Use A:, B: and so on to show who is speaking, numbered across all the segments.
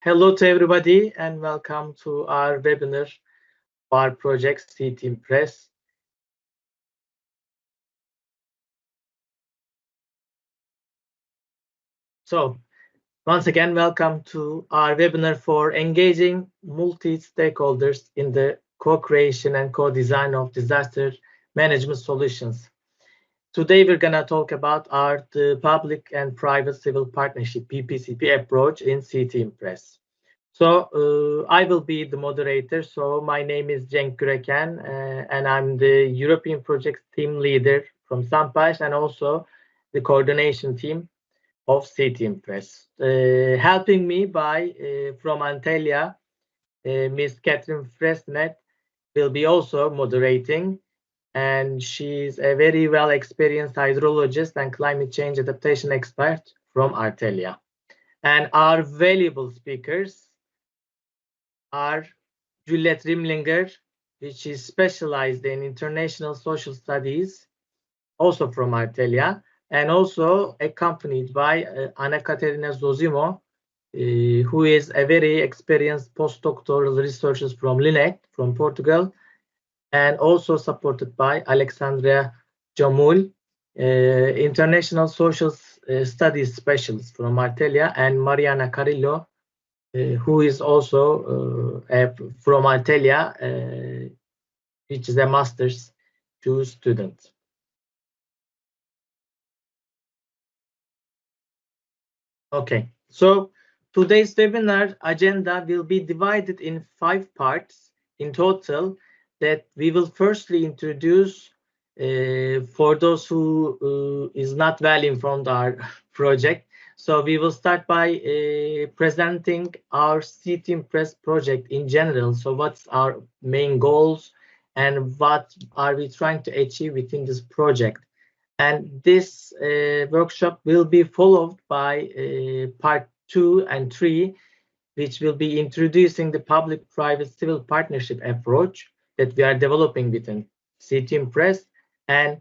A: Hello to everybody and welcome to our webinar for our project C2IMPRESS. So once again, welcome to our webinar for engaging multi-stakeholders in the co-creation and co-design of disaster management solutions. Today, we're going to talk about the public and private civil partnership PPCP approach in C2IMPRESS. So I will be the moderator. So my name is Cenk Güreken, and I'm the European project team leader from Sampaş and also the coordination team of C2IMPRESS. Helping me from Antalya, Ms. Catherine Fresnet will be also moderating, and she's a very well experienced hydrologist and climate change adaptation expert from Antalya. And our valuable speakers are Juliet Rimlinger, which is specialized in international social studies, also from Antalya, and also accompanied by Ana Caterina Zosimo, who is a very experienced postdoctoral researcher from LINEC, from Portugal, and also supported by Alexandria Jamul, international social studies specialist from Antalya, and Mariana Carillo, who is also from Antalya, which is a master's student. Okay, so today's webinar agenda will be divided in 5 parts in total that we will firstly introduce for those who is not well informed our project. So we will start by presenting our C2IMPRESS project in general. So what's our main goals and what are we trying to achieve within this project? And this workshop will be followed by part 2 and 3, which will be introducing the public-private-civil partnership approach that we are developing within C2IMPRESS and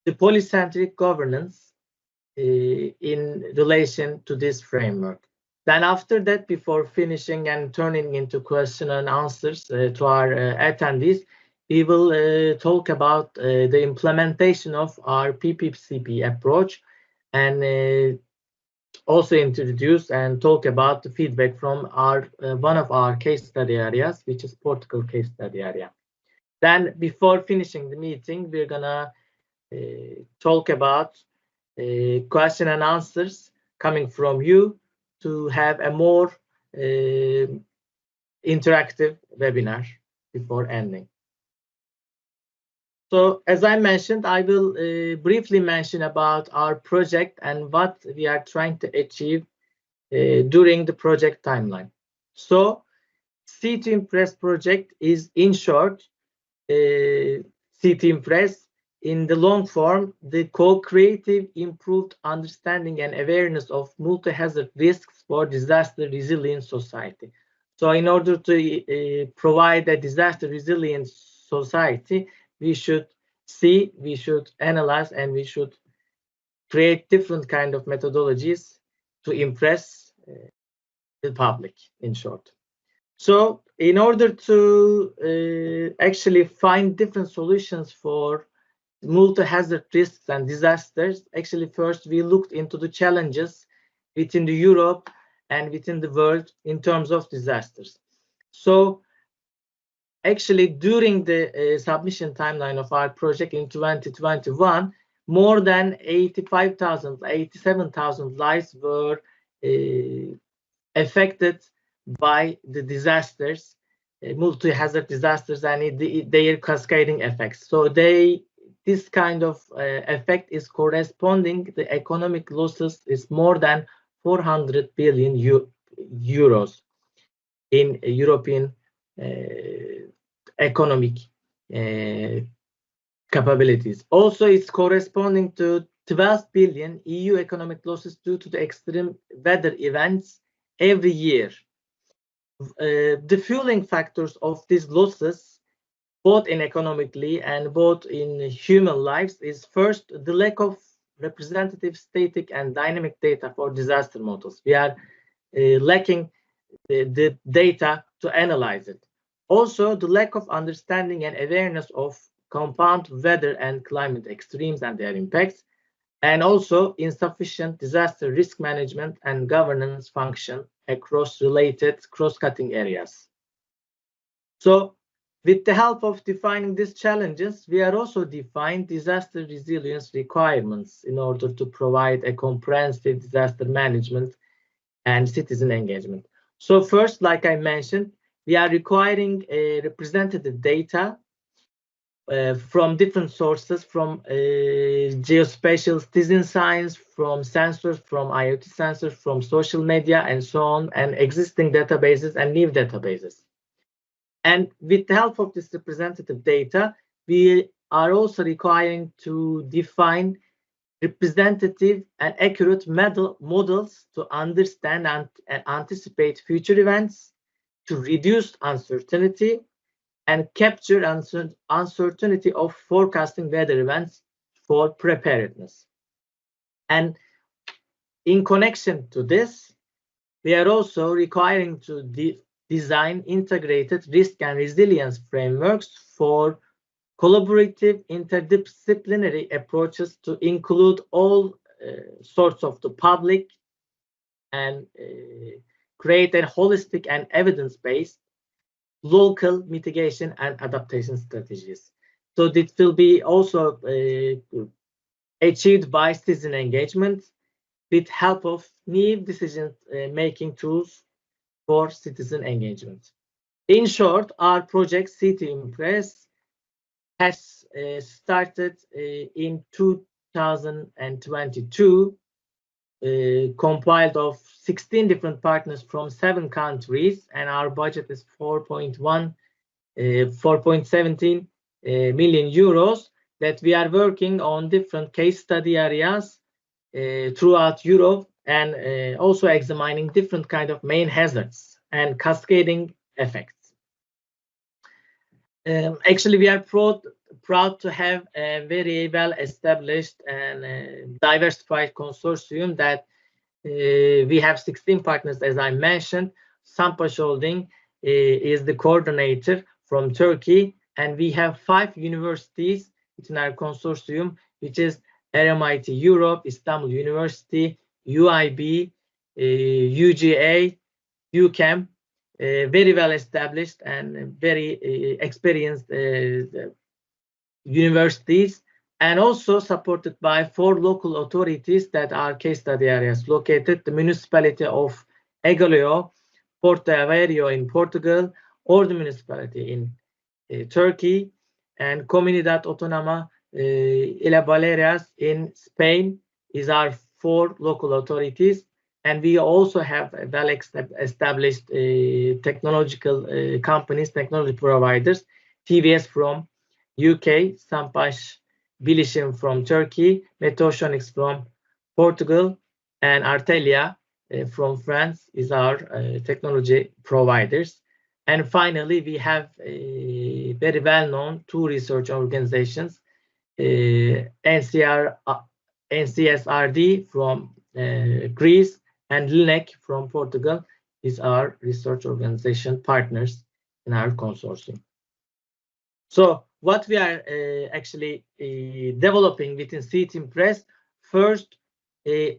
A: the polycentric governance in relation to this framework. Then after that, before finishing and turning into question and answers to our attendees, we will talk about the implementation of our PPCP approach and also introduce and talk about the feedback from our one of our case study areas, which is Portugal case study area. Then before finishing the meeting, we're gonna talk about question and answers coming from you to have a more interactive webinar before ending. So as I mentioned, I will briefly mention about our project and what we are trying to achieve during the project timeline. So C2IMPRESS project is, in short, C2IMPRESS in the long form, the co-creative improved understanding and awareness of multi-hazard risks for disaster resilient society. So in order to provide a disaster resilient society, we should see, we should analyze, and we should create different kind of methodologies to impress the public, in short. So in order to actually find different solutions for multi-hazard risks and disasters, actually first we looked into the challenges within the Europe and within the world in terms of disasters. So actually during the submission timeline of our project in 2021, more than 87,000 lives were affected by the disasters, multi-hazard disasters and their cascading effects. So this kind of effect is corresponding, the economic losses is more than 400 billion euros in European economic capabilities. Also, it's corresponding to 12 billion EU economic losses due to the extreme weather events every year. The fueling factors of these losses, both in economically and both in human lives, is first the lack of representative static and dynamic data for disaster models. We are lacking the data to analyze it. Also, the lack of understanding and awareness of compound weather and climate extremes and their impacts, and also insufficient disaster risk management and governance function across related cross-cutting areas. So, with the help of defining these challenges, we are also defined disaster resilience requirements in order to provide a comprehensive disaster management and citizen engagement. So first, like I mentioned, we are requiring representative data from different sources, from geospatial citizen science, from sensors, from IoT sensors, from social media, and so on, and existing databases and new databases. And with the help of this representative data, we are also requiring to define representative and accurate models to understand and anticipate future events, to reduce uncertainty, and capture uncertainty of forecasting weather events for preparedness. And in connection to this, we are also requiring to design integrated risk and resilience frameworks for collaborative interdisciplinary approaches to include all sorts of the public and create a holistic and evidence-based local mitigation and adaptation strategies. So this will be also achieved by citizen engagement with help of new decision-making tools for citizen engagement. In short, our project C2IMPRESS has started in 2022, compiled of 16 different partners from 7 countries, and our budget is 4.17 million euros, that we are working on different case study areas throughout Europe, and also examining different kind of main hazards and cascading effects. Actually, we are proud to have a very well established and diversified consortium that we have 16 partners, as I mentioned. Sampaş Holding is the coordinator from Turkey, and we have 5 universities within our consortium, which is RMIT Europe, Istanbul University, UIB, UGA, UCAM, very well established and very experienced universities, and also supported by 4 local authorities that are case study areas located: the municipality of Egolia, Porto Aveiro in Portugal, or the municipality in Turkey, and Comunidad Autónoma Ilha Baleares in Spain is our 4 local authorities. And we also have well established technological companies, technology providers: TVS from UK, Sampaş Bilişim from Turkey, Metotronics from Portugal, and Artelia from France is our technology providers. And finally, we have very well-known 2 research organizations, NCSRD from Greece and LINEC from Portugal is our research organization partners in our consortium. So what we are actually developing within C2IMPRESS, first,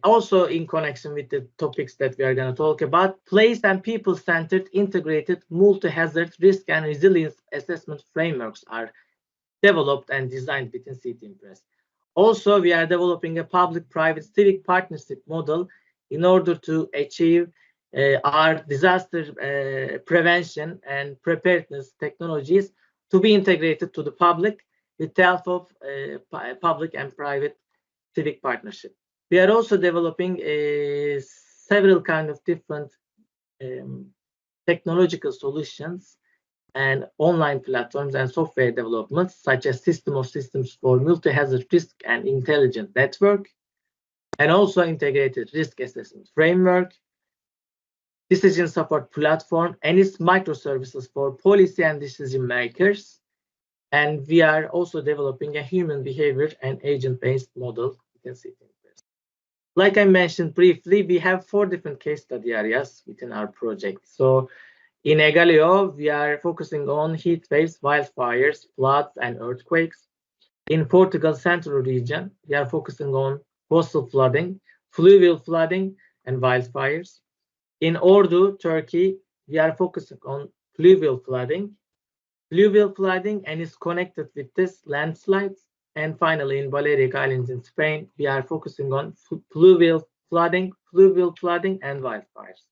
A: also in connection with the topics that we are going to talk about, place and people-centered integrated multi-hazard risk and resilience assessment frameworks are developed and designed within C2IMPRESS. Also, we are developing a public-private-civic partnership model in order to achieve our disaster prevention and preparedness technologies to be integrated to the public with the help of public and private civic partnership. We are also developing several kind of different technological solutions and online platforms and software developments, such as system of systems for multi-hazard risk and intelligent network, and also integrated risk assessment framework, decision support platform, and its microservices for policy and decision makers. And we are also developing a human behavior and agent-based model. You can see it. Like I mentioned briefly, we have 4 different case study areas within our project. So in Egaleo, we are focusing on heat waves, wildfires, floods, and earthquakes. In Portugal Central region, we are focusing on coastal flooding, fluvial flooding, and wildfires. In Ordu, Turkey, we are focusing on fluvial flooding, and is connected with this landslides. And finally, in Balearic Islands in Spain, we are focusing on fluvial flooding, and wildfires.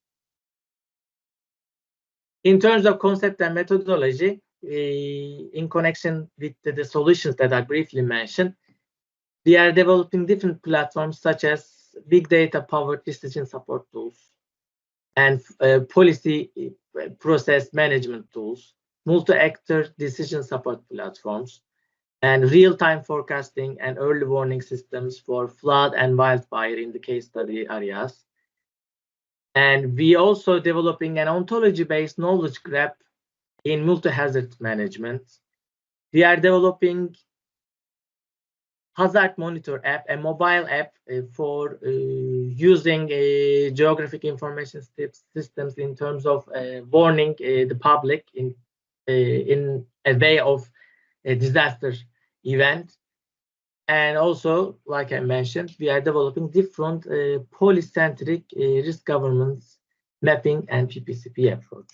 A: In terms of concept and methodology, in connection with the solutions that I briefly mentioned, we are developing different platforms such as big data powered decision support tools and policy process management tools, multi-actor decision support platforms, and real-time forecasting and early warning systems for flood and wildfire in the case study areas. And we also developing an ontology-based knowledge graph in multi-hazard management. We are developing hazard monitor app, a mobile app for using geographic information systems in terms of warning the public in a way of a disaster event. And also, like I mentioned, we are developing different polycentric risk governance mapping and PPCP approach.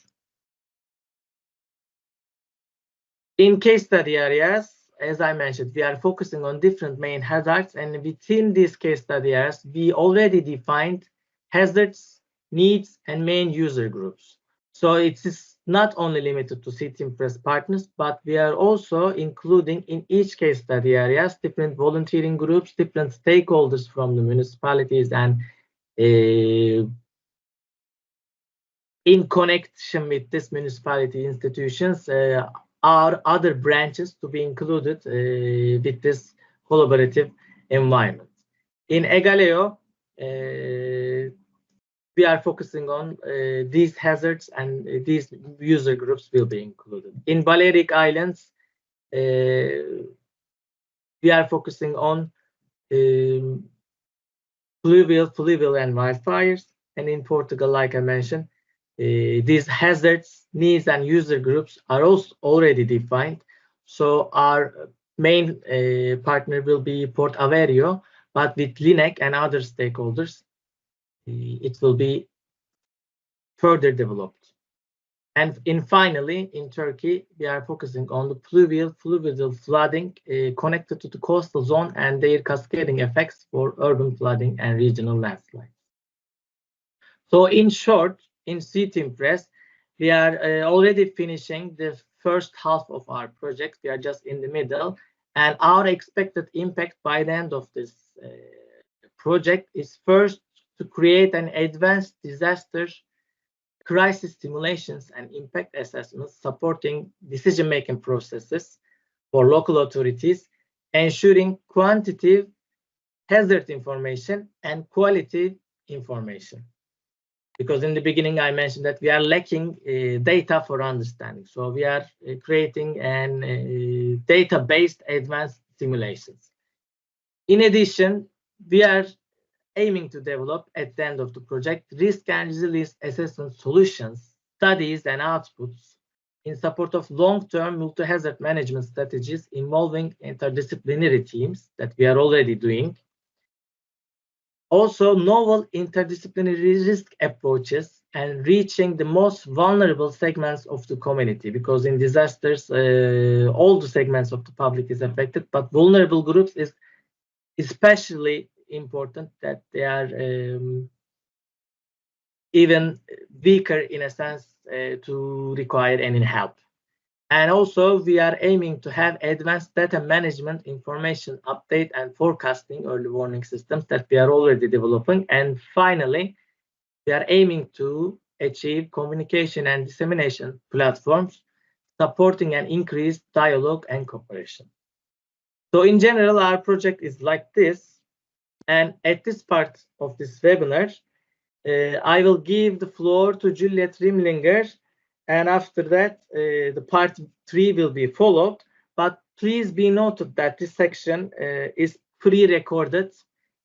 A: In case study areas, as I mentioned, we are focusing on different main hazards, and within these case study areas, we already defined hazards, needs, and main user groups. So it is not only limited to C2IMPRESS partners, but we are also including in each case study areas different volunteering groups, different stakeholders from the municipalities, and in connection with this municipality institutions, are other branches to be included with this collaborative environment. In Egaleo, we are focusing on these hazards, and these user groups will be included. In Balearic Islands, we are focusing on fluvial and wildfires. And in Portugal, like I mentioned, these hazards, needs, and user groups are also already defined. So our main partner will be Port Aveiro, but with LINEC and other stakeholders, it will be further developed. And finally, in Turkey, we are focusing on the fluvial flooding connected to the coastal zone and their cascading effects for urban flooding and regional landslides. So in short, in C2IMPRESS, we are already finishing the first half of our project. We are just in the middle, and our expected impact by the end of this project is first to create an advanced disaster crisis simulations and impact assessments supporting decision-making processes for local authorities, ensuring quantitative hazard information and quality information. Because in the beginning, I mentioned that we are lacking data for understanding. So we are creating an data-based advanced simulations. In addition, we are aiming to develop at the end of the project risk and resilience assessment solutions, studies, and outputs in support of long-term multi-hazard management strategies involving interdisciplinary teams that we are already doing. Also, novel interdisciplinary risk approaches and reaching the most vulnerable segments of the community, because in disasters, all the segments of the public is affected, but vulnerable groups is especially important that they are even weaker in a sense to require any help. And also, we are aiming to have advanced data management, information update, and forecasting early warning systems that we are already developing. And finally, we are aiming to achieve communication and dissemination platforms supporting an increased dialogue and cooperation. So in general, our project is like this. And at this part of this webinar, I will give the floor to Juliet Rimlinger. And after that, the part 3 will be followed. But please be noted that this section is pre-recorded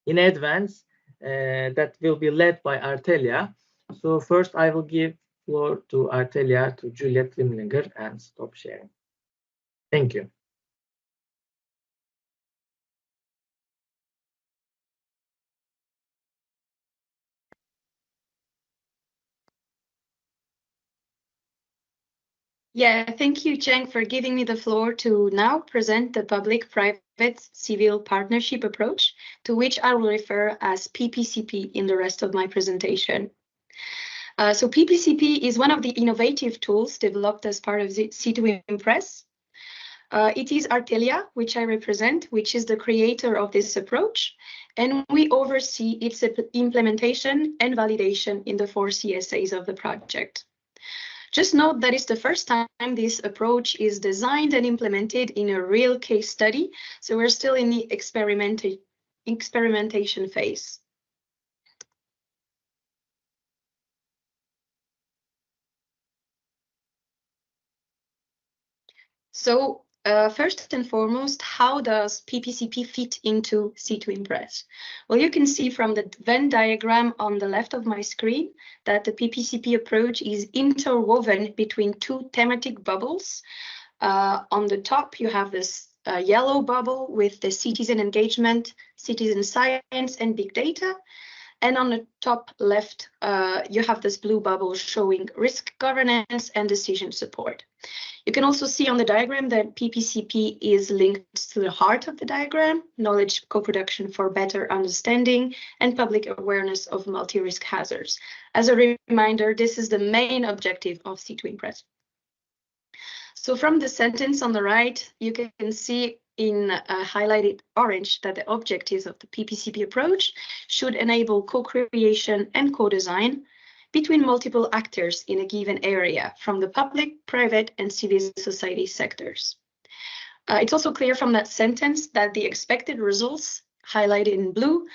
A: in advance. that will be led by Artelia. So first I will give floor to Artelia, to Juliet Limlinger, and stop sharing. Thank you.
B: Yeah, thank you, Cheng, for giving me the floor to now present the public-private-civil partnership approach, to which I will refer as PPCP in the rest of my presentation. So PPCP is one of the innovative tools developed as part of the C2IMPRESS. It is Artelia, which I represent, which is the creator of this approach, and we oversee its implementation and validation in the 4 CSAs of the project. Just note that it's the first time this approach is designed and implemented in a real case study, so we're still in the experimentation phase. So first and foremost, how does PPCP fit into C2IMPRESS? Well, you can see from the Venn diagram on the left of my screen that the PPCP approach is interwoven between two thematic bubbles. On the top, you have this yellow bubble with the citizen engagement, citizen science, and big data. And on the top left, you have this blue bubble showing risk governance and decision support. You can also see on the diagram that PPCP is linked to the heart of the diagram, knowledge co-production for better understanding and public awareness of multi-risk hazards. As a reminder, this is the main objective of C2IMPRESS. So from the sentence on the right, you can see in highlighted orange that the objectives of the PPCP approach should enable co-creation and co-design between multiple actors in a given area from the public, private, and civil society sectors. It's also clear from that sentence that the expected results, highlighted in blue,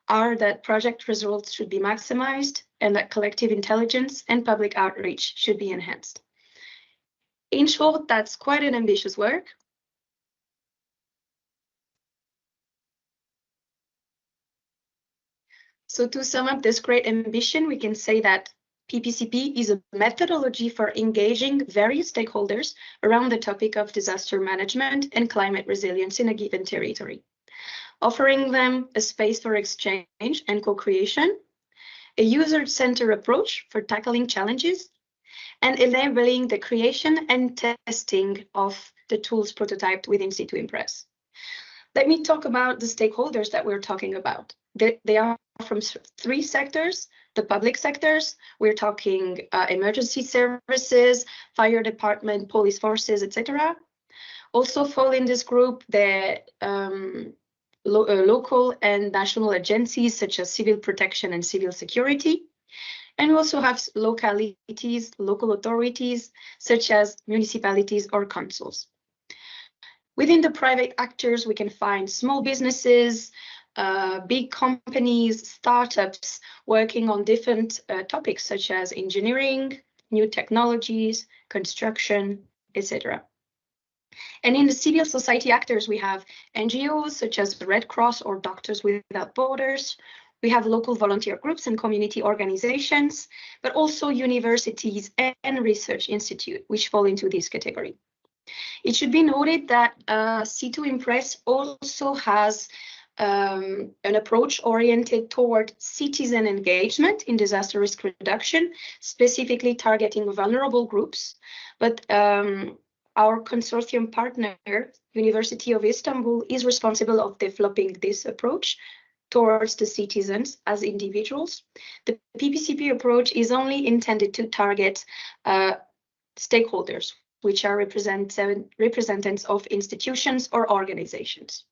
B: are that project results should be maximized and that collective intelligence and public outreach should be enhanced. In short, that's quite an ambitious work. So to sum up this great ambition, we can say that PPCP is a methodology for engaging various stakeholders around the topic of disaster management and climate resilience in a given territory, offering them a space for exchange and co-creation, a user-centered approach for tackling challenges, and enabling the creation and testing of the tools prototyped within C2IMPRESS. Let me talk about the stakeholders that we're talking about. They are from 3 sectors. The public sectors, we're talking emergency services, fire department, police forces, etc. Also fall in this group the local and national agencies such as civil protection and civil security. And we also have localities, local authorities, such as municipalities or councils. Within the private actors, we can find small businesses, big companies, startups working on different topics such as engineering, new technologies, construction, etc. And in the civil society actors, we have NGOs such as the Red Cross or Doctors Without Borders. We have local volunteer groups and community organizations, but also universities and research institutes, which fall into this category. It should be noted that C2IMPRESS also has an approach oriented toward citizen engagement in disaster risk reduction, specifically targeting vulnerable groups. But our consortium partner, University of Istanbul, is responsible of developing this approach towards the citizens as individuals. The PPCP approach is only intended to target stakeholders, which are representatives of institutions or organizations.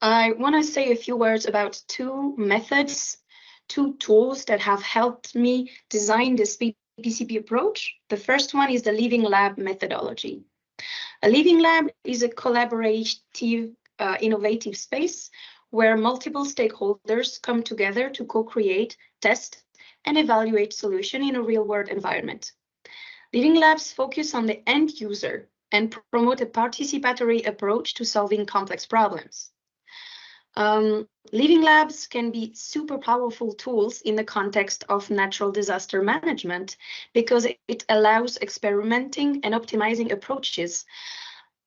B: I want to say a few words about 2 methods, 2 tools that have helped me design this PPCP approach. The first one is the Living Lab methodology. A Living Lab is a collaborative, innovative space where multiple stakeholders come together to co-create, test, and evaluate solutions in a real-world environment. Living Labs focus on the end user and promote a participatory approach to solving complex problems. Living labs can be super powerful tools in the context of natural disaster management because it allows experimenting and optimizing approaches,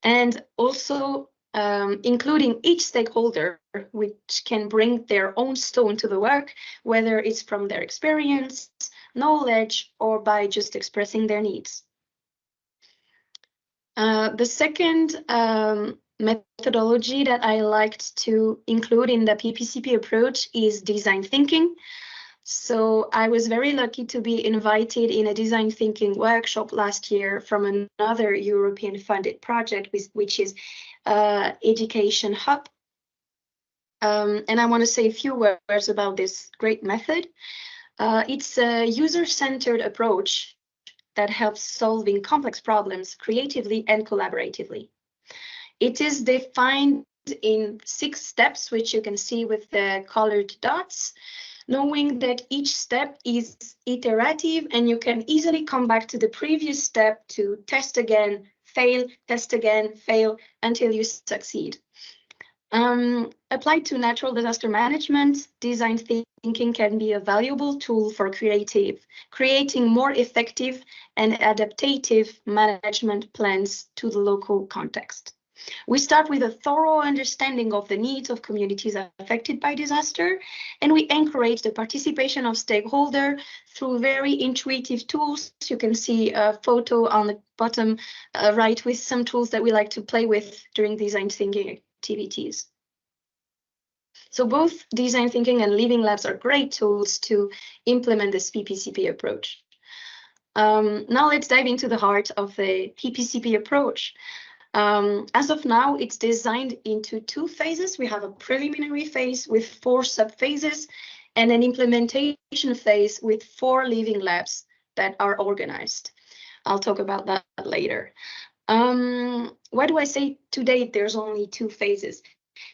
B: and also including each stakeholder, which can bring their own stone to the work, whether it's from their experience, knowledge, or by just expressing their needs. The second methodology that I liked to include in the PPCP approach is design thinking. So I was very lucky to be invited in a design thinking workshop last year from another European funded project, which is Education Hub. And I want to say a few words about this great method. It's a user-centered approach that helps solving complex problems creatively and collaboratively. It is defined in 6 steps, which you can see with the colored dots, knowing that each step is iterative and you can easily come back to the previous step to test again, fail, test again, fail until you succeed. Applied to natural disaster management, design thinking can be a valuable tool for creating more effective and adaptive management plans to the local context. We start with a thorough understanding of the needs of communities affected by disaster, and we encourage the participation of stakeholders through very intuitive tools. You can see a photo on the bottom right with some tools that we like to play with during design thinking activities. So both design thinking and living labs are great tools to implement this PPCP approach. Now let's dive into the heart of the PPCP approach. As of now, it's designed into 2 phases. We have a preliminary phase with 4 subphases and an implementation phase with 4 living labs that are organized. I'll talk about that later. Why do I say today there's only 2 phases?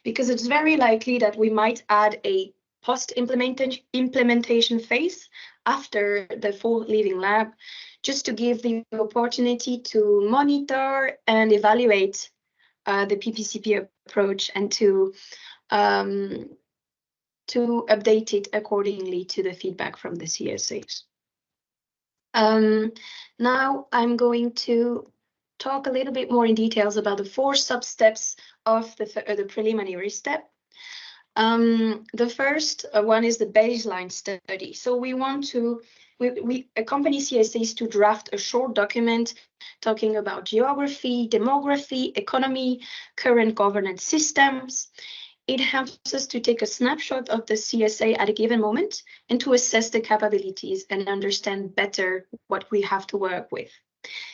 B: Because it's very likely that we might add a post-implementation phase after the 4 living lab, just to give the opportunity to monitor and evaluate the PPCP approach and to update it accordingly to the feedback from the CSAs. Now I'm going to talk a little bit more in details about the 4 sub-steps of the preliminary step. The first one is the baseline study. So we want to accompany CSAs to draft a short document talking about geography, demography, economy, current governance systems. It helps us to take a snapshot of the CSA at a given moment and to assess the capabilities and understand better what we have to work with.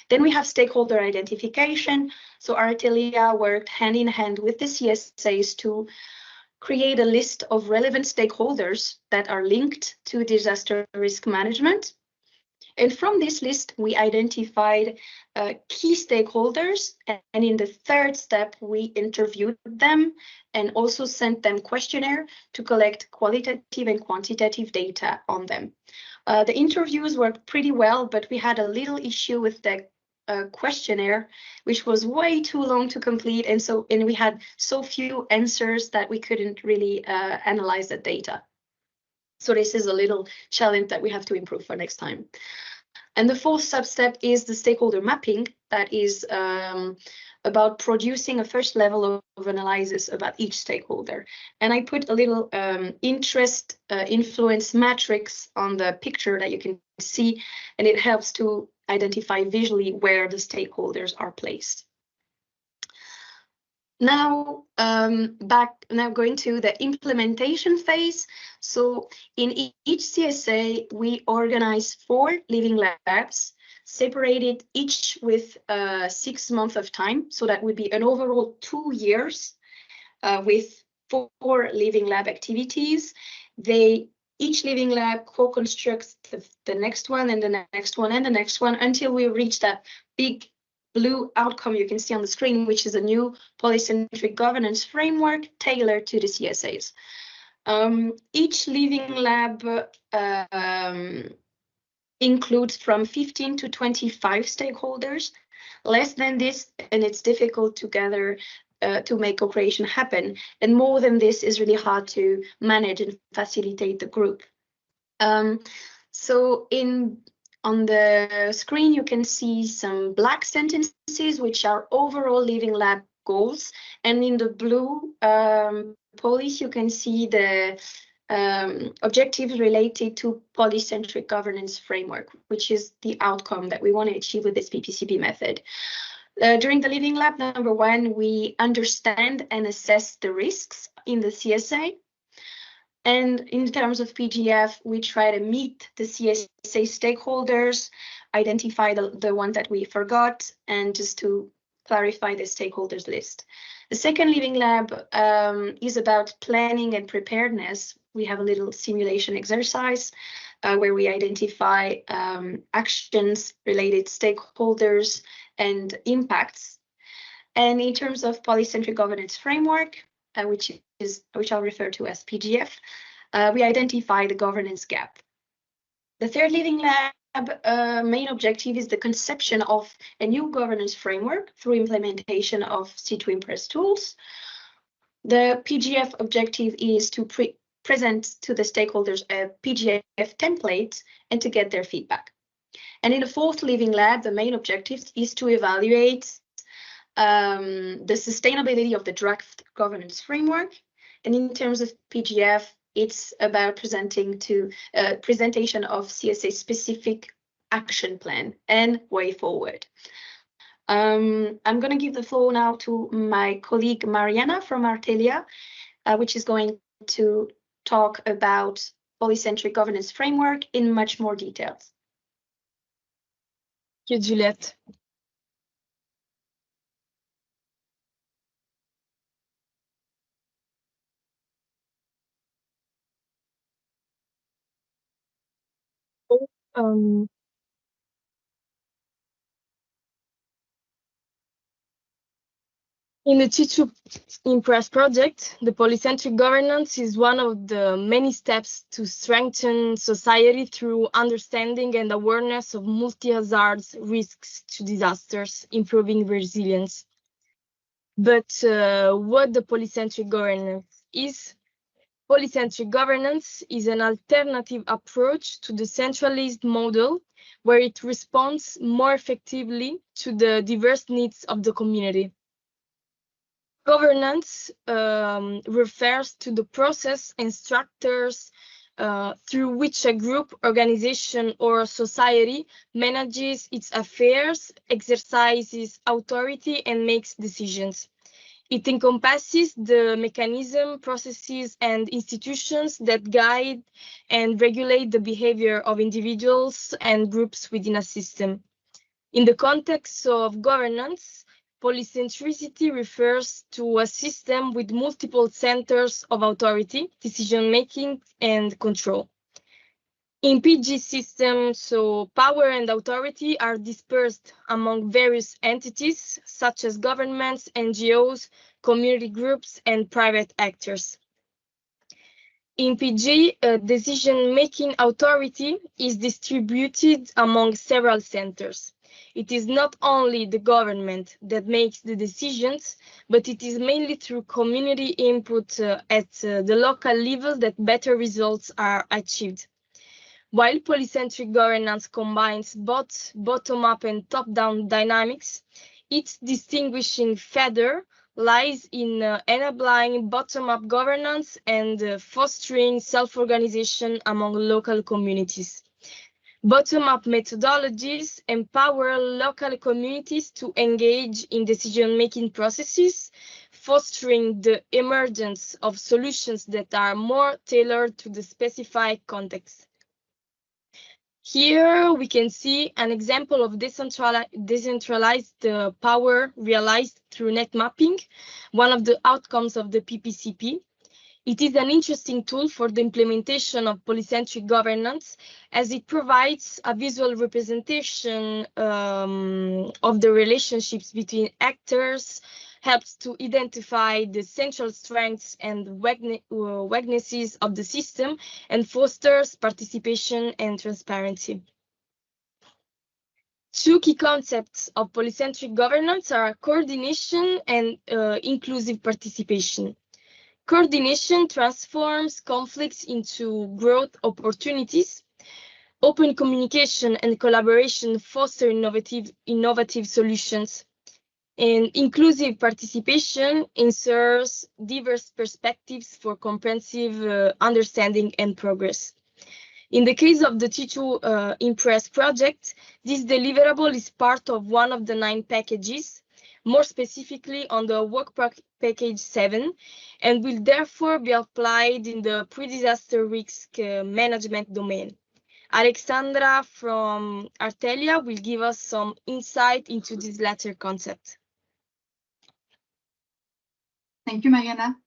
B: Then we have stakeholder identification. So Artelia worked hand in hand with the CSAs to create a list of relevant stakeholders that are linked to disaster risk management. And from this list, we identified key stakeholders. And in the 3rd step, we interviewed them and also sent them questionnaire to collect qualitative and quantitative data on them. The interviews worked pretty well, but we had a little issue with the questionnaire, which was way too long to complete, and we had so few answers that we couldn't really analyze the data. So this is a little challenge that we have to improve for next time. And the 4th sub-step is the stakeholder mapping, that is about producing a first level of analysis about each stakeholder. And I put a little interest influence matrix on the picture that you can see, and it helps to identify visually where the stakeholders are placed. Now, going to the implementation phase. So in each CSA, we organize 4 living labs, separated each with 6 months of time. So that would be an overall 2 years with 4 living lab activities. Each living lab co-constructs the next one and the next one and the next one until we reach that big blue outcome you can see on the screen, which is a new polycentric governance framework tailored to the CSAs. Each living lab includes from 15 to 25 stakeholders. Less than this, and it's difficult to gather to make co-creation happen. And more than this is really hard to manage and facilitate the group. So on the screen, you can see some black sentences, which are overall Living Lab goals. And in the blue police, you can see the objectives related to polycentric governance framework, which is the outcome that we want to achieve with this PPCP method. During the Living Lab, number one, we understand and assess the risks in the CSA. And in terms of PGF, we try to meet the CSA stakeholders, identify the ones that we forgot, and just to clarify the stakeholders list. The second Living Lab is about planning and preparedness. We have a little simulation exercise where we identify actions related stakeholders and impacts. And in terms of polycentric governance framework, which I'll refer to as PGF, we identify the governance gap. The third Living Lab main objective is the conception of a new governance framework through implementation of C2IMPRESS tools. The PGF objective is to present to the stakeholders a PGF template and to get their feedback. And in the fourth Living Lab, the main objective is to evaluate the sustainability of the draft governance framework. And in terms of PGF, it's about presentation of CSA specific action plan and way forward. I'm going to give the floor now to my colleague Mariana from Artelia, which is going to talk about polycentric governance framework in much more details.
C: Thank you, Juliette. In the C2IMPRESS project, the polycentric governance is one of the many steps to strengthen society through understanding and awareness of multi-hazard risks to disasters, improving resilience. But what the polycentric governance is? Polycentric governance is an alternative approach to the centralized model where it responds more effectively to the diverse needs of the community. Governance refers to the process and structures through which a group, organization, or society manages its affairs, exercises authority, and makes decisions. It encompasses the mechanism, processes, and institutions that guide and regulate the behavior of individuals and groups within a system. In the context of governance, polycentricity refers to a system with multiple centers of authority, decision-making, and control. In PG systems, so power and authority are dispersed among various entities, such as governments, NGOs, community groups, and private actors. In PG, decision-making authority is distributed among several centers. It is not only the government that makes the decisions, but it is mainly through community input at the local level that better results are achieved. While polycentric governance combines both bottom-up and top-down dynamics, its distinguishing feather lies in enabling bottom-up governance and fostering self-organization among local communities. Bottom-up methodologies empower local communities to engage in decision-making processes, fostering the emergence of solutions that are more tailored to the specified context. Here we can see an example of decentralized power realized through net mapping, one of the outcomes of the PPCP. It is an interesting tool for the implementation of polycentric governance, as it provides a visual representation of the relationships between actors, helps to identify the central strengths and weaknesses of the system, and fosters participation and transparency. Two key concepts of polycentric governance are coordination and inclusive participation. Coordination transforms conflicts into growth opportunities. Open communication and collaboration foster innovative solutions. And inclusive participation ensures diverse perspectives for comprehensive understanding and progress. In the case of the C2IMPRESS project, this deliverable is part of one of the 9 packages, more specifically on the work package 7, and will therefore be applied in the pre-disaster risk management domain. Alexandra from Artelia will give us some insight into this latter concept.
D: Thank you, Mariana.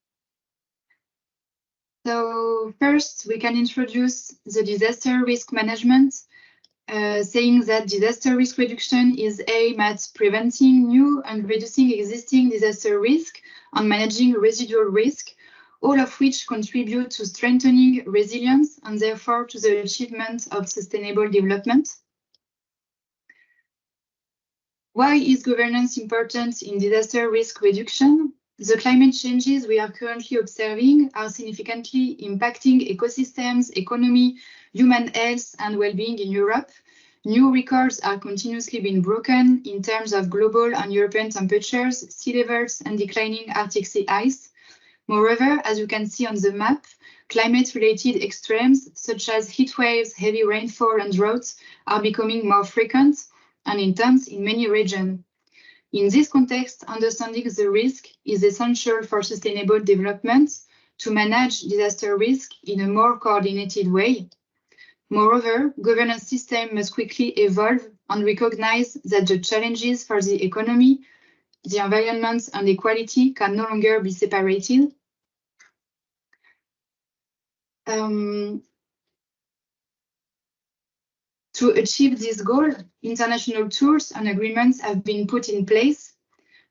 D: So first, we can introduce the disaster risk management, saying that disaster risk reduction is aimed at preventing new and reducing existing disaster risk and managing residual risk, all of which contribute to strengthening resilience and therefore to the achievement of sustainable development. Why is governance important in disaster risk reduction? The climate changes we are currently observing are significantly impacting ecosystems, economy, human health and well-being in Europe. New records are continuously being broken in terms of global and European temperatures, sea levels and declining Arctic sea ice. Moreover, as you can see on the map, climate-related extremes such as heat waves, heavy rainfall and droughts are becoming more frequent and intense in many regions. In this context, understanding the risk is essential for sustainable development to manage disaster risk in a more coordinated way. Moreover, governance systems must quickly evolve and recognize that the challenges for the economy, the environment and equality can no longer be separated. To achieve this goal, international tools and agreements have been put in place.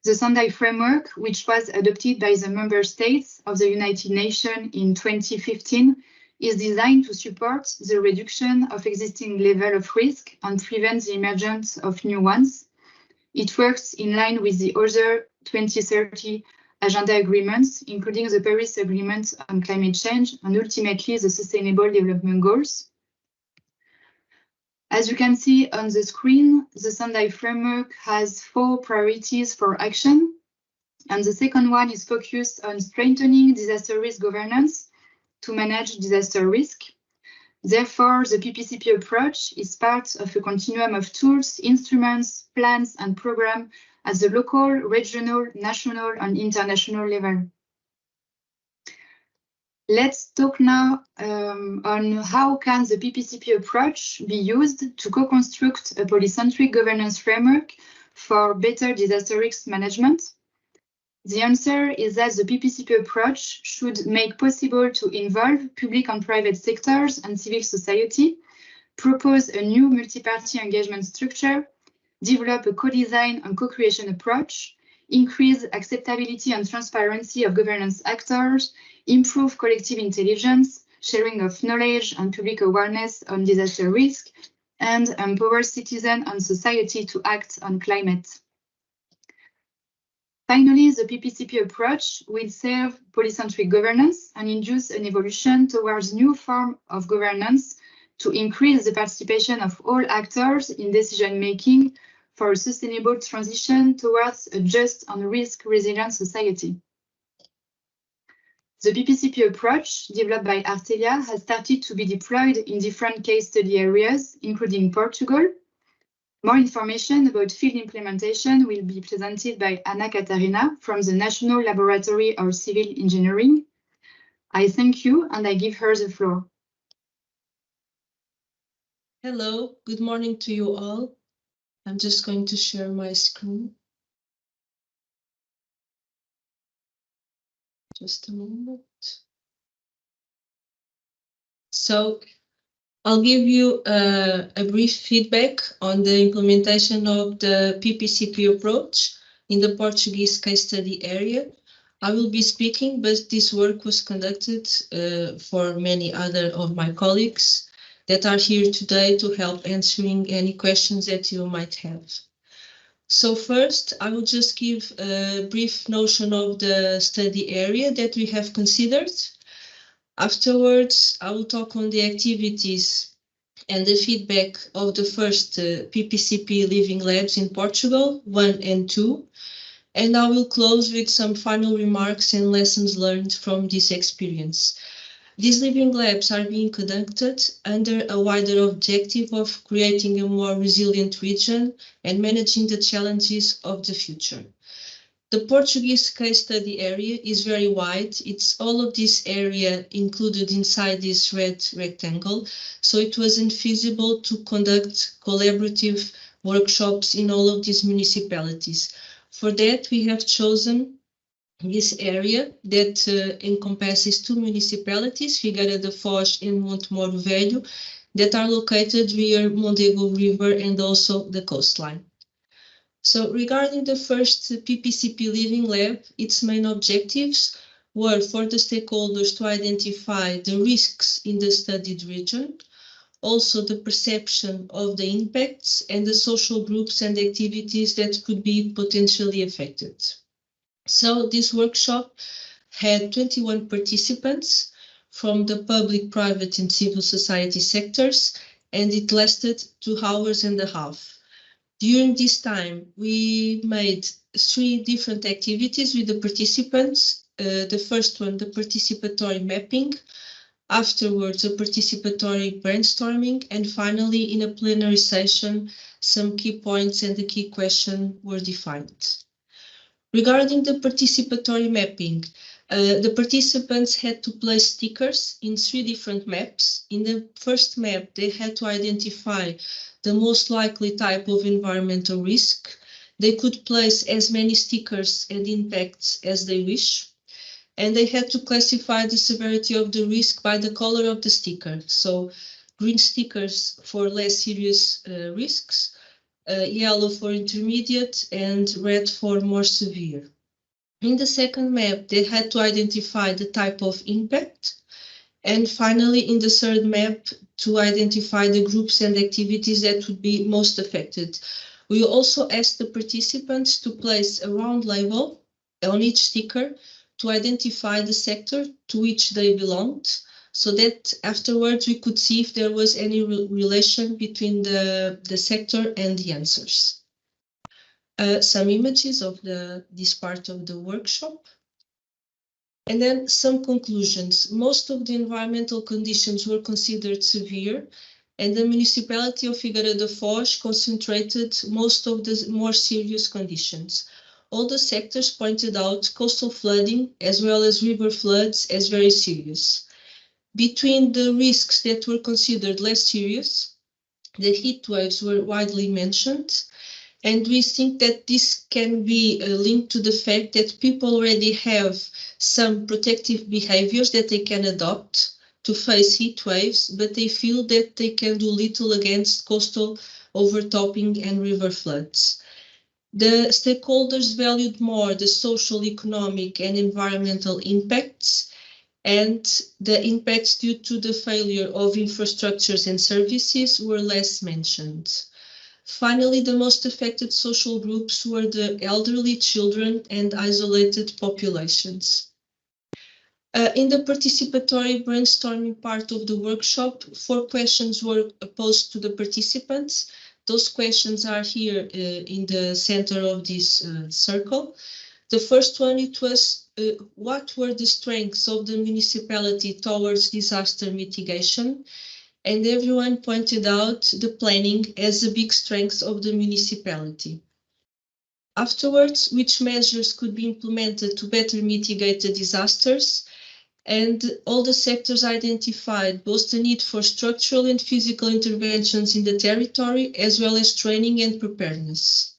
D: The Sendai Framework, which was adopted by the member states of the United Nations in 2015, is designed to support the reduction of existing level of risk and prevent the emergence of new ones. It works in line with the other 2030 agenda agreements, including the Paris Agreement on climate change and ultimately the Sustainable Development Goals. As you can see on the screen, the Sendai Framework has 4 priorities for action, and the second one is focused on strengthening disaster risk governance to manage disaster risk. Therefore, the PPCP approach is part of a continuum of tools, instruments, plans, and programs at the local, regional, national, and international level. Let's talk now on how can the PPCP approach be used to co-construct a polycentric governance framework for better disaster risk management. The answer is that the PPCP approach should make possible to involve public and private sectors and civil society, propose a new multi-party engagement structure, develop a co-design and co-creation approach, increase acceptability and transparency of governance actors, improve collective intelligence, sharing of knowledge and public awareness on disaster risk, and empower citizens and society to act on climate. Finally, the PPCP approach will serve polycentric governance and induce an evolution towards new form of governance to increase the participation of all actors in decision-making for a sustainable transition towards a just and risk-resilient society. The PPCP approach, developed by Artelia, has started to be deployed in different case study areas, including Portugal. More information about field implementation will be presented by Anna Katarina from the National Laboratory of Civil Engineering. I thank you and I give her the floor.
E: Hello, good morning to you all. I'm just going to share my screen. Just a moment. So I'll give you a brief feedback on the implementation of the PPCP approach in the Portuguese case study area. I will be speaking, but this work was conducted for many other of my colleagues. that are here today to help answering any questions that you might have. So first, I will just give a brief notion of the study area that we have considered. Afterwards, I will talk on the activities and the feedback of the first PPCP Living Labs in Portugal, 1 and 2. And I will close with some final remarks and lessons learned from this experience. These living labs are being conducted under a wider objective of creating a more resilient region and managing the challenges of the future. The Portuguese case study area is very wide. It's all of this area included inside this red rectangle, so it wasn't feasible to conduct collaborative workshops in all of these municipalities. For that, we have chosen this area that encompasses 2 municipalities, Figueira da Foz and Montemoro Velho, that are located near Mondego River and also the coastline. So regarding the first PPCP Living Lab, its main objectives were for the stakeholders to identify the risks in the studied region, also the perception of the impacts and the social groups and activities that could be potentially affected. So this workshop had 21 participants from the public, private and civil society sectors, and it lasted 2 hours and a half. During this time, we made 3 different activities with the participants. The first one, the participatory mapping, afterwards a participatory brainstorming, and finally in a plenary session, some key points and the key question were defined. Regarding the participatory mapping, the participants had to place stickers in 3 different maps. In the first map, they had to identify the most likely type of environmental risk. They could place as many stickers and impacts as they wish, and they had to classify the severity of the risk by the color of the sticker. So green stickers for less serious risks, yellow for intermediate, and red for more severe. In the second map, they had to identify the type of impact, and finally in the third map to identify the groups and activities that would be most affected. We also asked the participants to place a round label on each sticker to identify the sector to which they belonged, so that afterwards we could see if there was any relation between the sector and the answers. Some images of this part of the workshop. And then some conclusions. Most of the environmental conditions were considered severe, and the municipality of Figueira da Foz concentrated most of the more serious conditions. All the sectors pointed out coastal flooding as well as river floods as very serious. Between the risks that were considered less serious, the heat waves were widely mentioned, and we think that this can be linked to the fact that people already have some protective behaviors that they can adopt to face heat waves, but they feel that they can do little against coastal overtopping and river floods. The stakeholders valued more the social, economic and environmental impacts, and the impacts due to the failure of infrastructures and services were less mentioned. Finally, the most affected social groups were the elderly, children, and isolated populations. In the participatory brainstorming part of the workshop, 4 questions were posed to the participants. Those questions are here in the center of this circle. The first one, it was what were the strengths of the municipality towards disaster mitigation? And everyone pointed out the planning as a big strength of the municipality. Afterwards, which measures could be implemented to better mitigate the disasters? And all the sectors identified both the need for structural and physical interventions in the territory, as well as training and preparedness.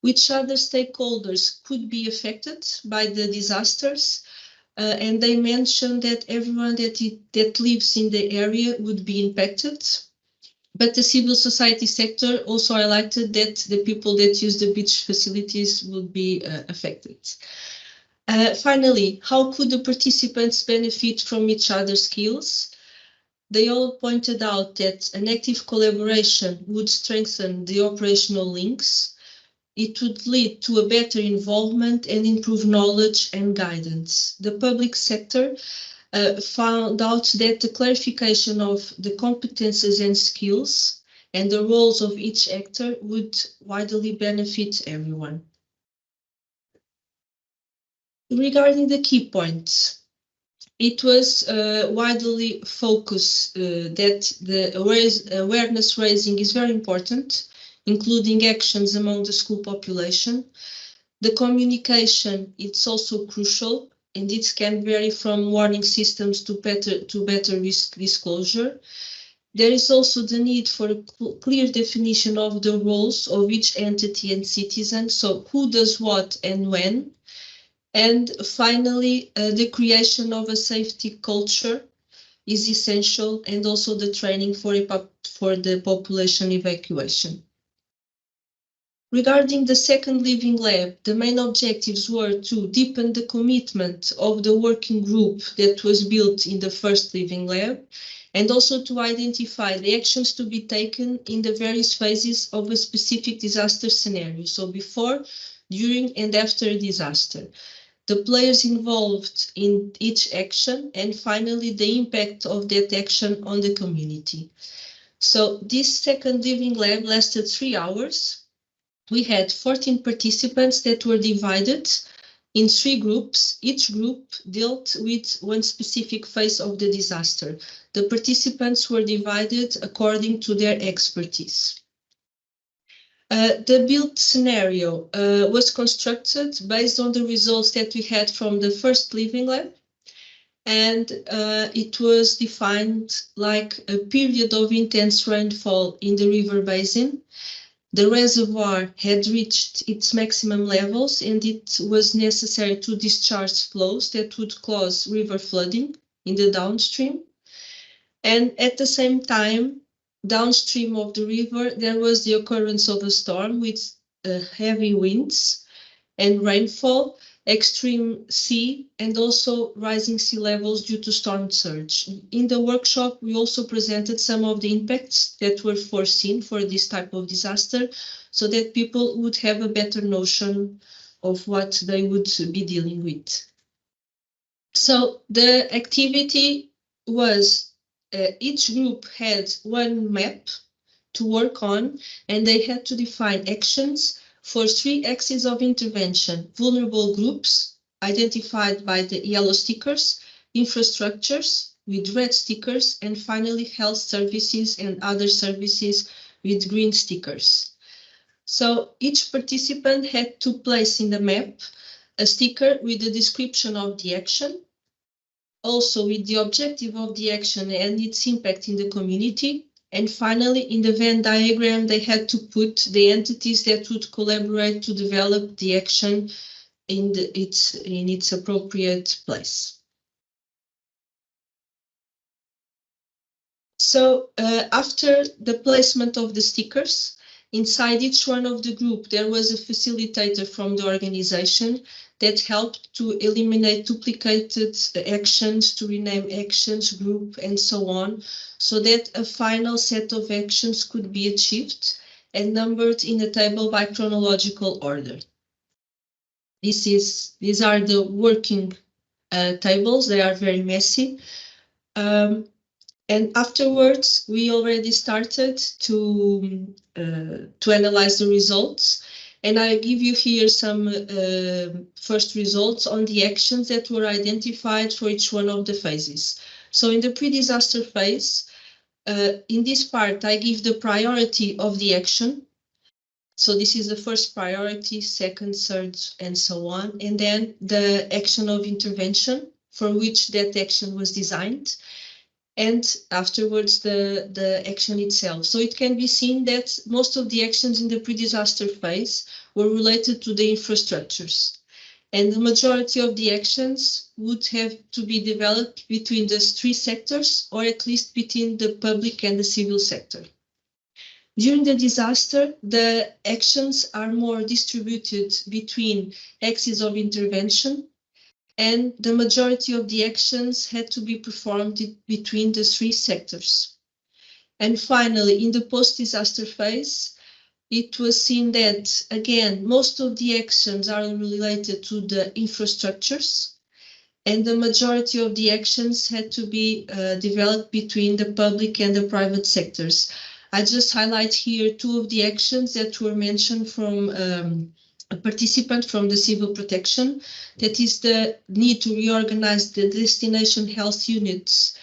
E: Which other stakeholders could be affected by the disasters? And they mentioned that everyone that lives in the area would be impacted. But the civil society sector also highlighted that the people that use the beach facilities would be affected. Finally, how could the participants benefit from each other's skills? They all pointed out that an active collaboration would strengthen the operational links. It would lead to a better involvement and improve knowledge and guidance. The public sector found out that the clarification of the competences and skills and the roles of each actor would widely benefit everyone. Regarding the key points, it was widely focused that the awareness raising is very important, including actions among the school population. The communication, it's also crucial, and it can vary from warning systems to better risk disclosure. There is also the need for a clear definition of the roles of each entity and citizen, so who does what and when. And finally, the creation of a safety culture is essential, and also the training for the population evacuation. Regarding the second living lab, the main objectives were to deepen the commitment of the working group that was built in the first living lab, and also to identify the actions to be taken in the various phases of a specific disaster scenario, so before, during, and after a disaster. The players involved in each action, and finally the impact of that action on the community. So this second living lab lasted 3 hours. We had 14 participants that were divided in 3 groups. Each group dealt with one specific phase of the disaster. The participants were divided according to their expertise. The build scenario was constructed based on the results that we had from the first living lab, and it was defined like a period of intense rainfall in the river basin. The reservoir had reached its maximum levels, and it was necessary to discharge flows that would cause river flooding in the downstream. And at the same time, downstream of the river, there was the occurrence of a storm with heavy winds and rainfall, extreme sea, and also rising sea levels due to storm surge. In the workshop, we also presented some of the impacts that were foreseen for this type of disaster, so that people would have a better notion of what they would be dealing with. So the activity was each group had one map to work on, and they had to define actions for 3 axes of intervention: vulnerable groups, identified by the yellow stickers, infrastructures with red stickers, and finally health services and other services with green stickers. So each participant had to place in the map a sticker with the description of the action, also with the objective of the action and its impact in the community. And finally, in the Venn diagram, they had to put the entities that would collaborate to develop the action in its appropriate place. So after the placement of the stickers, inside each one of the group, there was a facilitator from the organization that helped to eliminate duplicated actions, to rename actions, group, and so on, so that a final set of actions could be achieved and numbered in a table by chronological order. These are the working tables. They are very messy. And afterwards, we already started to analyze the results. And I give you here some first results on the actions that were identified for each one of the phases. So in the pre-disaster phase, in this part, I give the priority of the action. So this is the first priority, second, third, and so on. And then the action of intervention for which that action was designed. And afterwards, the action itself. So it can be seen that most of the actions in the pre-disaster phase were related to the infrastructures. And the majority of the actions would have to be developed between the 3 sectors, or at least between the public and the civil sector. During the disaster, the actions are more distributed between axes of intervention and the majority of the actions had to be performed between the three sectors. And finally, in the post-disaster phase, it was seen that, again, most of the actions are related to the infrastructures, and the majority of the actions had to be developed between the public and the private sectors. I just highlight here two of the actions that were mentioned from a participant from the civil protection. That is the need to reorganize the destination health units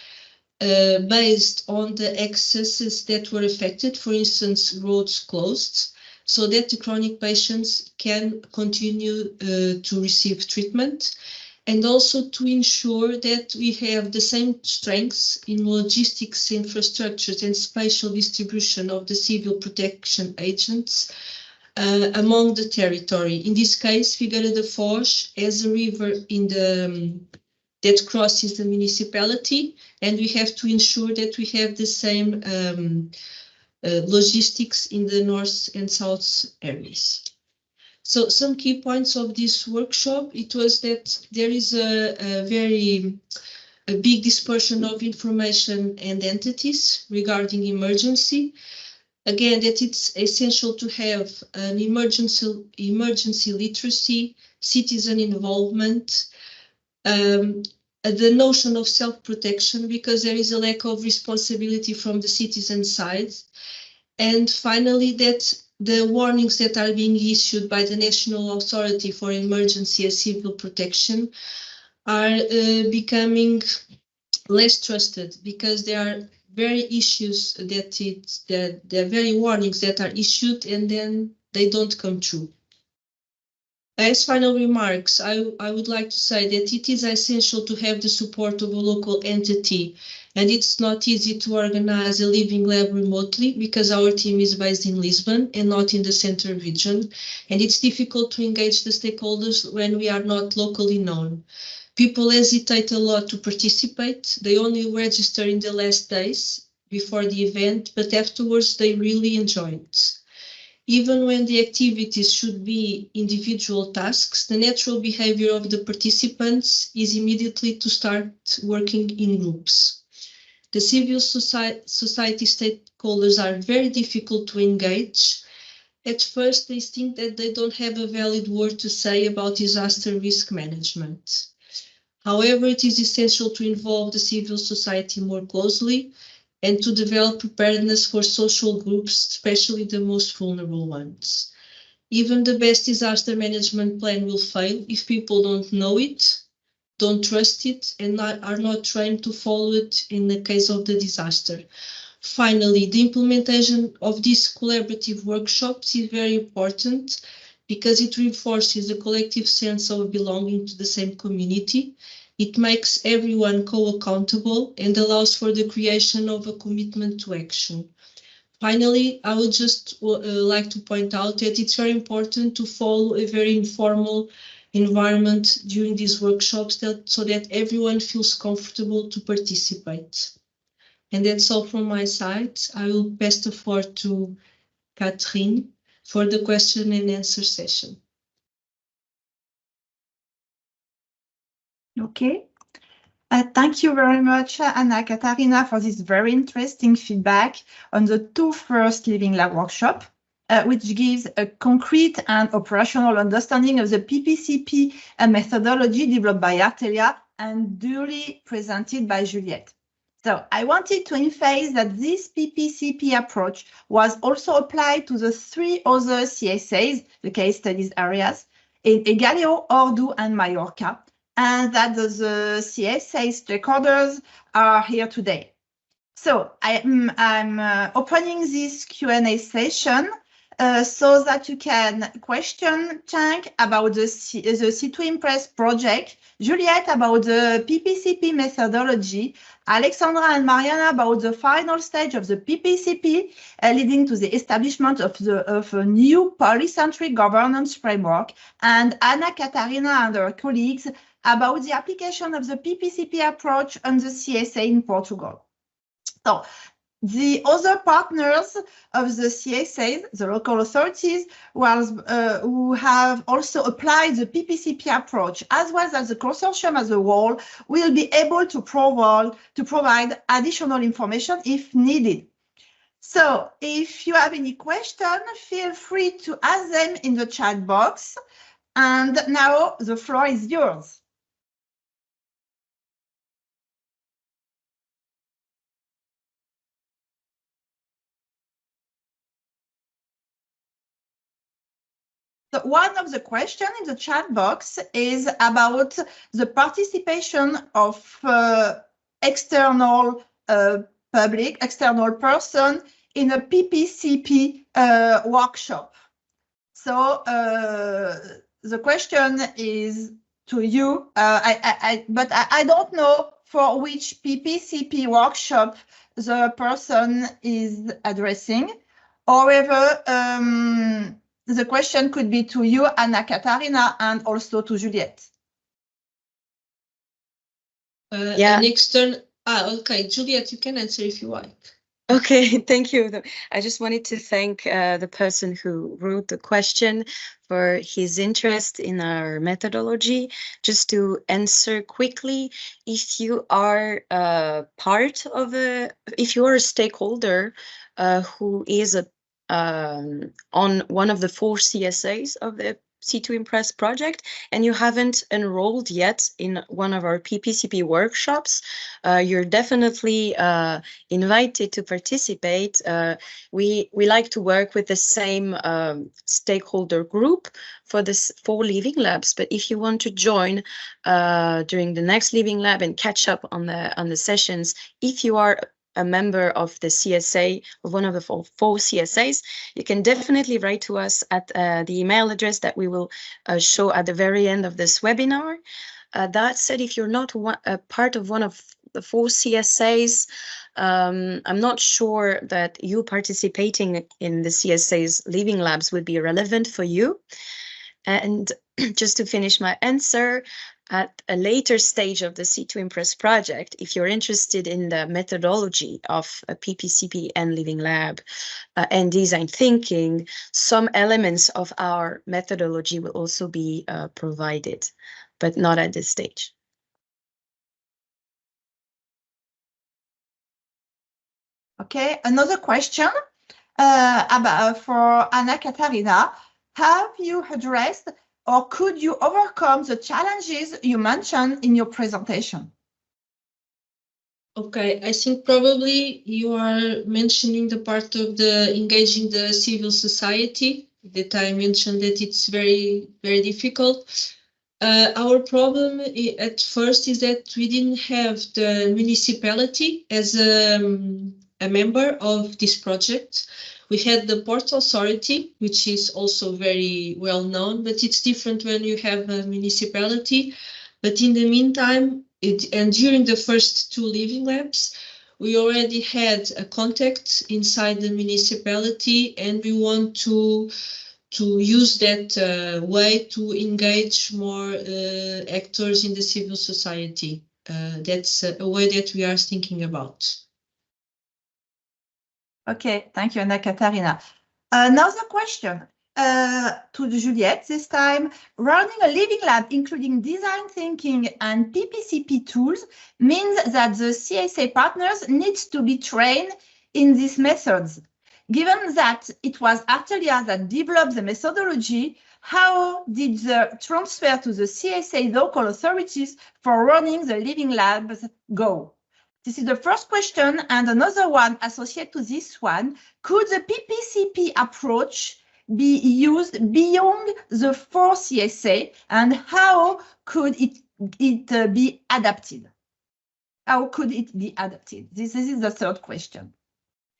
E: based on the excesses that were affected, for instance, roads closed, so that the chronic patients can continue to receive treatment, and also to ensure that we have the same strengths in logistics infrastructures and spatial distribution of the civil protection agents among the territory. In this case, Figueira da Foz has a river in the that crosses the municipality, and we have to ensure that we have the same logistics in the north and south areas. So some key points of this workshop, it was that there is a big dispersion of information and entities regarding emergency. Again, that it's essential to have an emergency literacy, citizen involvement, the notion of self-protection, because there is a lack of responsibility from the citizen side. And finally, that the warnings that are being issued by the National Authority for Emergency and Civil Protection are becoming less trusted, because there are very issues that there are very warnings that are issued and then they don't come true. As final remarks, I would like to say that it is essential to have the support of a local entity, and it's not easy to organize a living lab remotely because our team is based in Lisbon and not in the Central region, and it's difficult to engage the stakeholders when we are not locally known. People hesitate a lot to participate. They only register in the last days before the event, but afterwards they really enjoy it. Even when the activities should be individual tasks, the natural behavior of the participants is immediately to start working in groups. The civil society stakeholders are very difficult to engage. At first, they think that they don't have a valid word to say about disaster risk management. However, it is essential to involve the civil society more closely and to develop preparedness for social groups, especially the most vulnerable ones. Even the best disaster management plan will fail if people don't know it, don't trust it, and are not trained to follow it in the case of the disaster. Finally, the implementation of these collaborative workshops is very important because it reinforces a collective sense of belonging to the same community. It makes everyone co-accountable and allows for the creation of a commitment to action. Finally, I would just like to point out that it's very important to follow a very informal environment during these workshops so that everyone feels comfortable to participate. And that's all from my side. I will pass the floor to Catherine for the question and answer session.
F: Okay. Thank you very much, Anna Katarina, for this very interesting feedback on the two first Living Lab workshop, which gives a concrete and operational understanding of the PPCP methodology developed by Artelia and duly presented by Juliette. So I wanted to emphasize that this PPCP approach was also applied to the three other CSAs, the case studies areas, in Egaleo, Ordu, and Mallorca, and that the CSA stakeholders are here today. So I'm opening this Q&A session so that you can question Chang about the C2IMPRESS project, Juliette about the PPCP methodology, Alexandra and Mariana about the final stage of the PPCP leading to the establishment of a new polycentric governance framework, and Anna Katarina and her colleagues about the application of the PPCP approach on the CSA in Portugal. So the other partners of the CSAs, the local authorities, who have also applied the PPCP approach, as well as the consortium as a whole, will be able to provide additional information if needed. So if you have any questions, feel free to ask them in the chat box. And now the floor is yours. So one of the questions in the chat box is about the participation of external person in a PPCP workshop. So the question is to you, but I don't know for which PPCP workshop the person is addressing. However, the question could be to you, Anna Katarina, and also to Juliette.
E: An external. Okay, Juliette, you can answer if you like.
G: Okay, thank you. I just wanted to thank the person who wrote the question for his interest in our methodology. Just to answer quickly, if you are if you are a stakeholder who is on one of the 4 CSAs of the C2IMPRESS project, and you haven't enrolled yet in one of our PPCP workshops, you're definitely invited to participate. We like to work with the same stakeholder group for this 4 living labs, but if you want to join during the next living lab and catch up on the sessions, if you are a member of the CSA, of one of the 4 CSAs, you can definitely write to us at the email address that we will show at the very end of this webinar. That said, if you're not a part of one of the 4 CSAs, I'm not sure that you participating in the CSA's living labs would be relevant for you. And just to finish my answer, at a later stage of the C2IMPRESS project, if you're interested in the methodology of a PPCP and Living Lab and design thinking, some elements of our methodology will also be provided, but not at this stage.
F: Okay, another question for Anna Katarina. Have you addressed or could you overcome the challenges you mentioned in your presentation?
E: Okay, I think probably you are mentioning the part of the engaging the civil society that I mentioned that it's very, very difficult. Our problem at first is that we didn't have the municipality as a member of this project. We had the Port Authority, which is also very well known, but it's different when you have a municipality. But in the meantime, and during the first 2 living labs, we already had a contact inside the municipality, and we want to use that way to engage more actors in the civil society. That's a way that we are thinking about.
F: Okay, thank you, Anna Katarina. Another question to Juliette this time. Running a living lab, including design thinking and PPCP tools, means that the CSA partners need to be trained in these methods. Given that it was Atelier that developed the methodology, how did the transfer to the CSA local authorities for running the living labs go? This is the first question, and another one associated to this one. Could the PPCP approach be used beyond the 4 CSA, and how could it be adapted? How could it be adapted? This is the third question.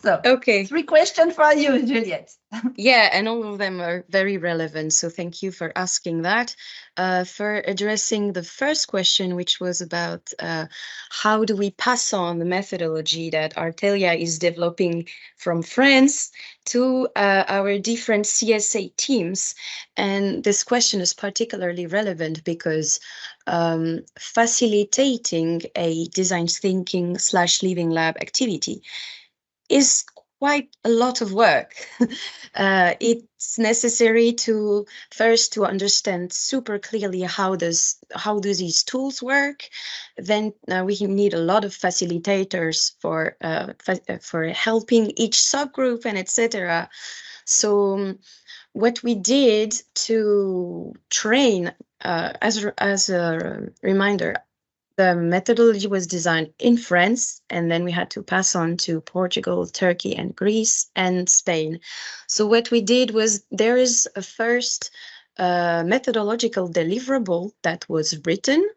F: So,
G: okay.
F: 3 questions for you, Juliette.
G: Yeah, and all of them are very relevant. So thank you for asking that. For addressing the first question, which was about how do we pass on the methodology that Artelia is developing from France to our different CSA teams. And this question is particularly relevant because facilitating a design thinking / living lab activity is quite a lot of work. It's necessary to first to understand super clearly how do these tools work. Then we need a lot of facilitators for helping each subgroup and etc. So what we did to train, as a reminder, the methodology was designed in France, and then we had to pass on to Portugal, Turkey, and Greece, and Spain. So what we did was, there is a first methodological deliverable that was written,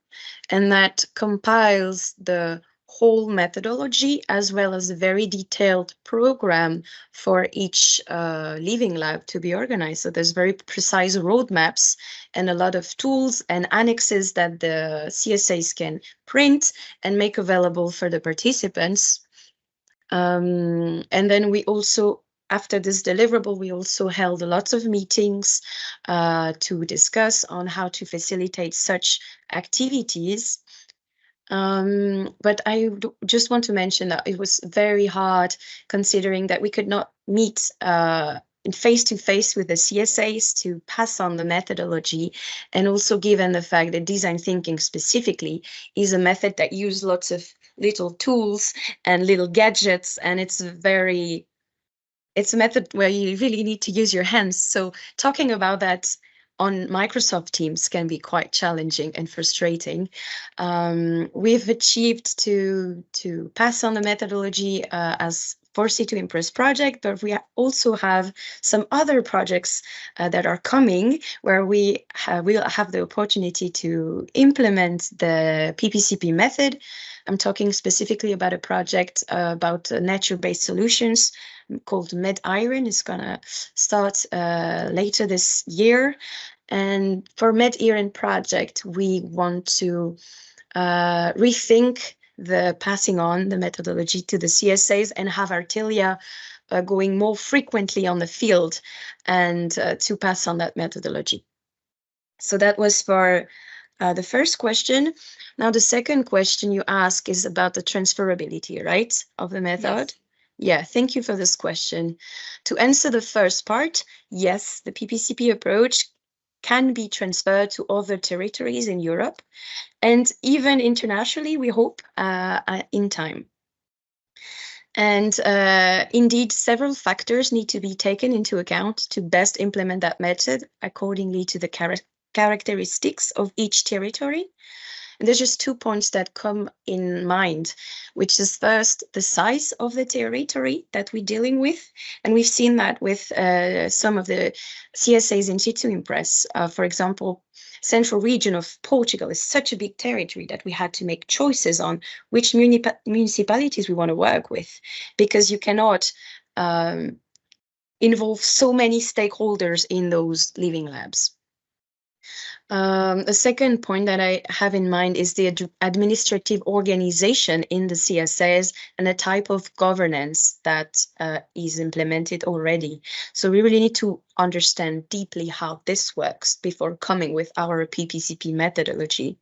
G: and that compiles the whole methodology as well as a very detailed program for each living lab to be organized. So there's very precise roadmaps and a lot of tools and annexes that the CSAs can print and make available for the participants. And then we also, after this deliverable, we also held lots of meetings to discuss on how to facilitate such activities. But I just want to mention that it was very hard, considering that we could not meet face-to-face with the CSAs to pass on the methodology, and also given the fact that design thinking specifically is a method that uses lots of little tools and little gadgets, and it's a method where you really need to use your hands. So talking about that on Microsoft Teams can be quite challenging and frustrating. We've achieved to pass on the methodology as for C2IMPRESS project, but we also have some other projects that are coming where we will have the opportunity to implement the PPCP method. I'm talking specifically about a project about nature-based solutions called MedIron. It's gonna start later this year. And for MedIron project, we want to rethink the passing on the methodology to the CSAs and have Artilia going more frequently on the field and to pass on that methodology. So that was for the first question. Now the second question you ask is about the transferability, right, of the method? Yes. Yeah, thank you for this question. To answer the first part, yes, the PPCP approach can be transferred to other territories in Europe and even internationally, we hope, in time. And indeed, several factors need to be taken into account to best implement that method accordingly to the characteristics of each territory. And there's just 2 points that come in mind, which is first the size of the territory that we're dealing with. And we've seen that with some of the CSAs in C2IMPRESS. For example, central region of Portugal is such a big territory that we had to make choices on which municipalities we want to work with, because you cannot involve so many stakeholders in those living labs. The second point that I have in mind is the administrative organization in the CSAs and the type of governance that is implemented already. So we really need to understand deeply how this works before coming with our PPCP methodology.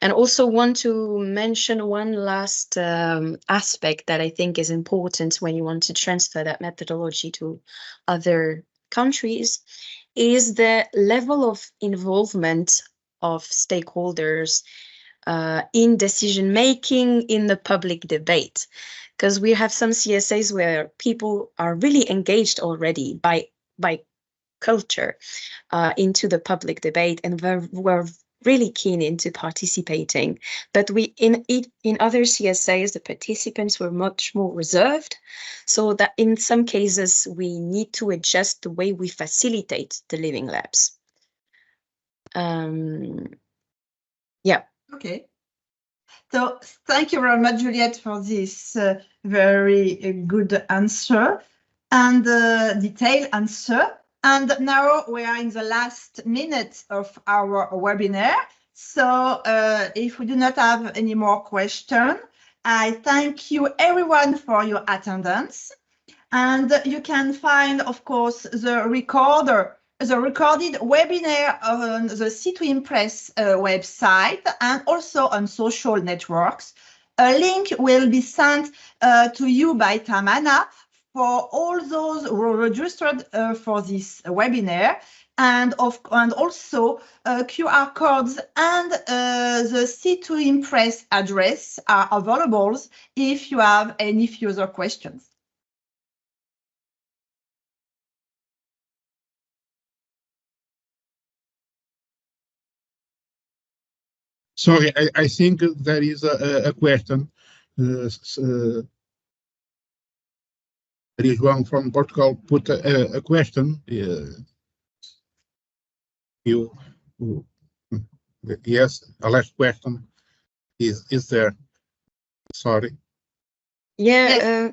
G: And also want to mention one last aspect that I think is important when you want to transfer that methodology to other countries, is the level of involvement of stakeholders in decision-making in the public debate. Because we have some CSAs where people are really engaged already by culture into the public debate, and we're really keen into participating. But in other CSAs, the participants were much more reserved, so that in some cases we need to adjust the way we facilitate the living labs. Yeah.
F: Okay. So thank you very much, Juliette, for this very good answer and detailed answer. And now we are in the last minutes of our webinar. So if we do not have any more questions, I thank you everyone for your attendance. And you can find, of course, the recorded webinar on the C2IMPRESS website and also on social networks. A link will be sent to you by Tamana for all those who are registered for this webinar, and also QR codes and the C2IMPRESS address are available if you have any further questions.
H: Sorry, I think there is a question. There is one from Portugal put a question. Yes, a last question is there. Sorry.
G: Yeah.
F: Yes.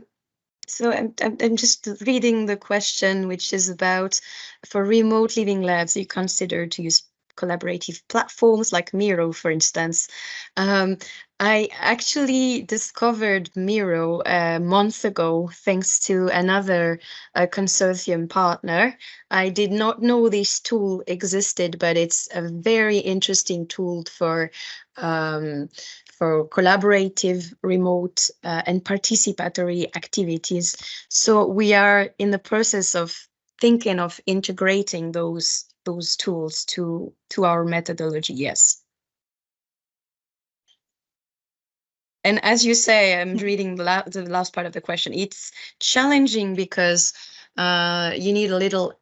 G: So I'm just reading the question, which is about, for remote living labs, you consider to use collaborative platforms like Miro, for instance. I actually discovered Miro a month ago, thanks to another consortium partner. I did not know this tool existed, but it's a very interesting tool for collaborative, remote, and participatory activities. So we are in the process of thinking of integrating those tools to our methodology, yes. And as you say, I'm reading the last part of the question. It's challenging because you need a little,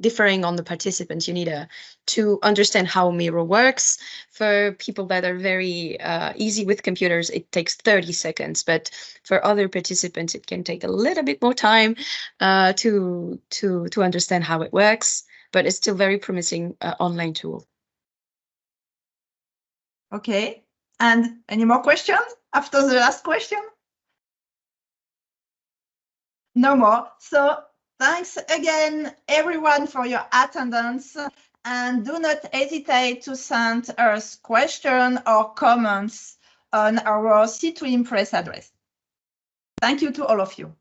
G: differing on the participants, you need to understand how Miro works. For people that are very easy with computers, it takes 30 seconds, but for other participants, it can take a little bit more time to understand how it works, but it's still very promising online tool.
F: Okay, and any more questions after the last question? No more. So thanks again, everyone, for your attendance, and do not hesitate to send us questions or comments on our C2IMPRESS address. Thank you to all of you.